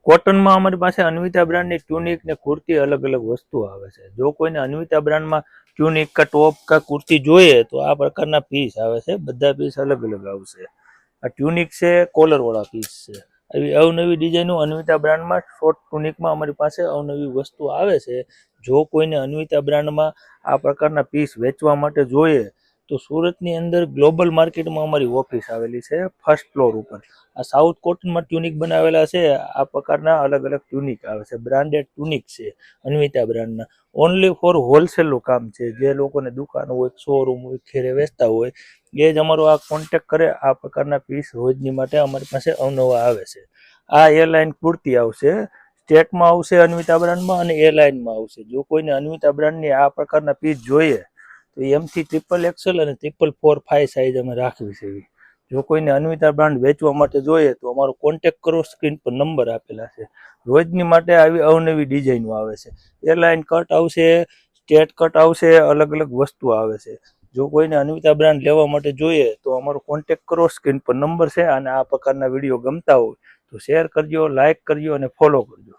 કોટનમાં અમારી પાસે અન્વિતા બ્રાન્ડની ટ્યુનિક ને કુર્તી અલગ અલગ વસ્તુ આવે છે. જો કોઈને અન્વિતા બ્રાન્ડમાં ટ્યુનિક કા ટોપ કા કુર્તી જોઈએ તો આ પ્રકારના પીસ આવે છે. બધા પીસ અલગ અલગ આવશે. આ ટ્યુનિક છે, કોલર વાળા પીસ છે. આવી અવનવી ડિઝાઇનો અન્વિતા બ્રાન્ડમાં શોર્ટ ટ્યુનિકમાં અમારી પાસે અવનવી વસ્તુ આવે છે. જો કોઈને અન્વિતા બ્રાન્ડમાં આ પ્રકારના પીસ વેચવા માટે જોઈએ તો સુરતની અંદર ગ્લોબલ માર્કેટમાં અમારી ઓફિસ આવેલી છે, ફર્સ્ટ ફ્લોર ઉપર. આ સાઉથ કોટનમાં ટ્યુનિક બનાવેલા છે. આ પ્રકારના અલગ અલગ ટ્યુનિક આવે છે. બ્રાન્ડેડ ટ્યુનિક છે અન્વિતા બ્રાન્ડના. ઓનલી ફોર હોલસેલનું કામ છે. જે લોકોને દુકાન હોય, શોરૂમ હોય, ઘેરે વેચતા હોય એ જ અમારો આ કોન્ટેક કરે. આ પ્રકારના પીસ રોજની માટે અમારી પાસે અવનવા આવે છે. આ એ લાઇન કુર્તી આવશે, સ્ટેટમાં આવશે અન્વિતા બ્રાન્ડમાં અને એ લાઇનમાં આવશે. જો કોઈને અન્વિતા બ્રાન્ડની આ પ્રકારના પીસ જોઈએ તો એમથી XXL અને 445 સાઇઝ અમે રાખવી છે. જો કોઈને અન્વિતા બ્રાન્ડ વેચવા માટે જોઈએ તો અમારો કોન્ટેક્ટ કરો. સ્ક્રીન પર નંબર આપેલા છે. રોજની માટે આવી અવનવી ડિઝાઇનો આવે છે. એરલાઇન કટ આવશે, સ્ટેટ કટ આવશે, અલગ અલગ વસ્તુ આવે છે. જો કોઈને અન્વિતા બ્રાન્ડ લેવા માટે જોઈએ તો અમારો કોન્ટેક્ટ કરો. સ્ક્રીન પર નંબર છે. અને આ પ્રકારના વિડીયો ગમતા હોય તો શેર કરજો, લાઇક કરજો અને ફોલો કરજો.